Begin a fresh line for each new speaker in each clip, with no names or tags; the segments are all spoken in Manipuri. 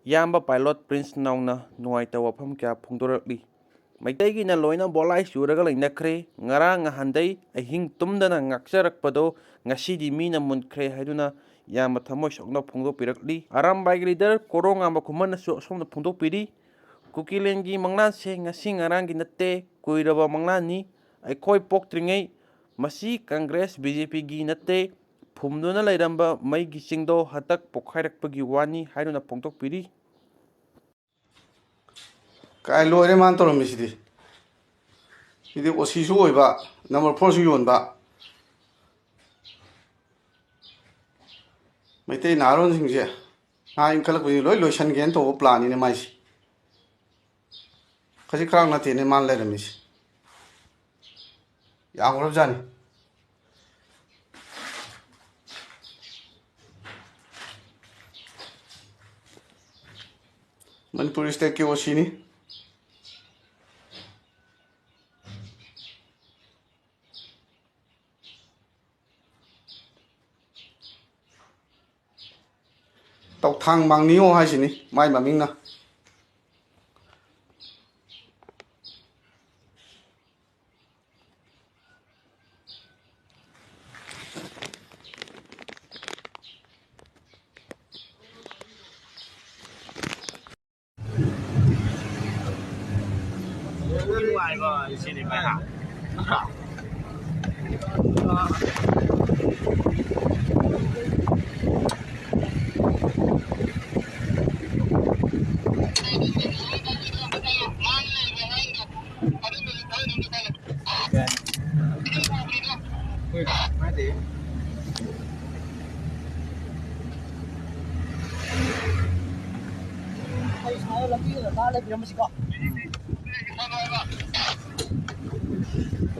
ꯌꯥꯝꯕ ꯄꯥꯏꯂꯣꯠ ꯄ꯭ꯔꯤꯟꯁ ꯅꯥꯎꯅ ꯅꯨꯡꯉꯥꯏꯇꯕ ꯋꯥꯐꯝ ꯀꯌꯥ ꯐꯣꯡꯗꯣꯔꯛꯂꯤ꯫ ꯃꯩꯇꯩꯒꯤꯅ ꯂꯣꯏꯅ ꯕꯣꯂꯥꯏ ꯆꯨꯔꯒ ꯂꯩꯅꯈ꯭ꯔꯦ, ꯉꯔꯥꯡ ꯉꯍꯥꯟꯗꯩ ꯑꯍꯤꯡ ꯇꯨꯝꯗꯅ ꯉꯥꯛꯆꯔꯛꯄꯗꯣ ꯉꯁꯤꯗꯤ ꯃꯤꯅ ꯃꯨꯟꯈ꯭ꯔꯦ ꯍꯥꯏꯗꯨꯅ ꯌꯥꯝꯕ ꯊꯃꯣꯏ ꯁꯣꯛꯅ ꯐꯣꯡꯗꯣꯛꯄꯤꯔꯛꯂꯤ꯫ ꯑꯔꯥꯝꯕꯥꯏꯒꯤ ꯂꯤꯗꯔ ꯀꯣꯔꯣꯉꯥꯟꯕ ꯈꯨꯃꯟꯅꯁꯨ ꯑꯁꯣꯝꯅ ꯐꯣꯡꯗꯣꯛꯄꯤꯔꯤ꯫ ꯀꯨꯀꯤꯂꯦꯟꯒꯤ ꯃꯪꯂꯥꯟꯁꯦ ꯉꯁꯤ ꯉꯔꯥꯡꯒꯤ ꯅꯠꯇꯦ, ꯀꯨꯏꯔꯕ ꯃꯪꯂꯥꯟꯅꯤ꯫ ꯑꯩꯈꯣꯏ ꯄꯣꯛꯇ꯭ꯔꯤꯉꯩ ꯃꯁꯤ ꯀꯪꯒ꯭ꯔꯦꯁ ꯕꯤ.ꯖꯦ.ꯄꯤꯒꯤ ꯅꯠꯇꯦ, ꯐꯨꯝꯗꯨꯅ ꯂꯩꯔꯝꯕ ꯃꯩꯒꯤ ꯆꯤꯡꯗꯣ ꯍꯟꯗꯛ ꯄꯣꯛꯈꯥꯏꯔꯛꯄꯒꯤ ꯋꯥꯅꯤ ꯍꯥꯏꯗꯨꯅ ꯐꯣꯡꯗꯣꯛꯄꯤꯔꯤ꯫
ꯀꯥꯏ ꯂꯣꯏꯔꯦ ꯃꯥꯅ ꯇꯧꯔꯝꯃꯤꯁꯤꯗꯤ ꯁꯤꯗꯤ ꯑꯣꯁꯤꯁꯨ ꯑꯣꯏꯕ ꯅꯝꯕꯔ 4ꯁꯨ ꯌꯣꯟꯕ ꯃꯩꯇꯩ ꯅꯍꯥꯔꯣꯟꯁꯤꯡꯁꯦ ꯉꯥ ꯏꯟꯈꯠꯂꯛꯄꯁꯤ ꯂꯣꯏ ꯂꯣꯏꯁꯟꯒꯦꯅ ꯇꯧꯕ ꯄ꯭ꯂꯥꯟꯅꯤꯅꯦ ꯃꯥꯏꯁꯤ ꯈꯖꯤꯛ ꯈꯔꯥꯛ ꯅꯠꯇꯦꯅꯦ ꯃꯥꯅ ꯂꯩꯔꯝꯃꯤꯁꯤ ꯌꯥꯝꯈ꯭ꯔꯕꯖꯥꯠꯅꯤ꯫ ꯃꯅꯤꯄꯨꯔ ꯁ꯭ꯇꯦꯠꯀꯤ ꯑꯣꯁꯤꯅꯤ꯫ ꯇꯧꯊꯥꯡ ꯃꯥꯡꯅꯤꯌꯣ ꯍꯥꯏꯁꯤꯅꯤ ꯃꯥꯏ ꯃꯃꯤꯡꯅ꯫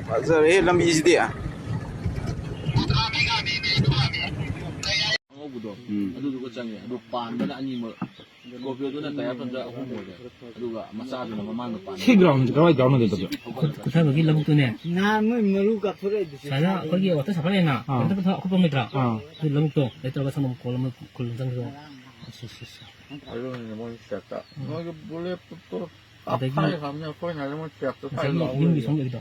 ꯐꯖꯔꯦ ꯂꯝꯕꯤꯁꯤꯗꯤ ꯑꯉꯧꯕꯗꯣ ꯑꯗꯨꯗꯨꯒ ꯆꯪꯉꯦ ꯑꯗꯨ ꯄꯥꯟꯕꯅ ꯑꯅꯤꯃꯛ ꯁ꯭ꯀꯣꯔꯄꯤꯌꯣꯗꯨꯅ ꯇꯌꯥꯔ ꯄꯟꯖ 3 ꯑꯣꯏꯔꯦ ꯑꯗꯨꯒ ꯃꯆꯥꯗꯨꯅ ꯃꯃꯥꯡꯗ ꯄꯥꯟꯕ
ꯁꯤ ꯒ꯭ꯔꯥꯎꯟꯁꯦ ꯀꯔꯥꯏ ꯒ꯭ꯔꯥꯎꯟ ꯂꯩꯇꯕ꯭ꯔꯣ
ꯈꯨꯊꯕꯒꯤ ꯂꯧꯕꯨꯛꯇꯨꯅꯦ ꯅꯍꯥꯟ ꯃꯣꯏ ꯃꯔꯨ ꯀꯥꯞꯊꯣꯔꯛꯏꯗꯨ ꯁꯥꯏꯅ ꯑꯩꯈꯣꯏꯒꯤ ꯋꯥꯇꯔ ꯁꯄ꯭ꯂꯥꯏ ꯂꯩꯅ ꯑꯗꯨ ꯑꯀꯨꯞꯄ ꯂꯩꯇ꯭ꯔꯥ ꯑꯗꯨ ꯂꯧꯕꯨꯛꯇꯣ ꯂꯩꯇ꯭ꯔꯒ ꯁꯪꯒꯣꯝ ꯀꯣꯜ ꯑꯃ ꯈꯨꯜ ꯆꯪꯈ꯭ꯔꯣ
ꯑꯗꯨꯅ ꯃꯣꯏ ꯁꯦꯞꯇ ꯃꯣꯏꯒꯤ ꯕꯨꯂꯦꯠ ꯄ꯭ꯔꯨꯐꯇꯣ
ꯑꯗꯒꯤ
ꯀꯥꯞꯊꯥꯏ ꯈꯪꯕꯅꯦ ꯑꯩꯈꯣꯏꯅ ꯃꯣꯏ ꯁꯦꯞꯇ
ꯉꯁꯥꯏꯒꯤ ꯌꯨꯝꯒꯤ ꯁꯣꯝꯒꯤꯗꯣ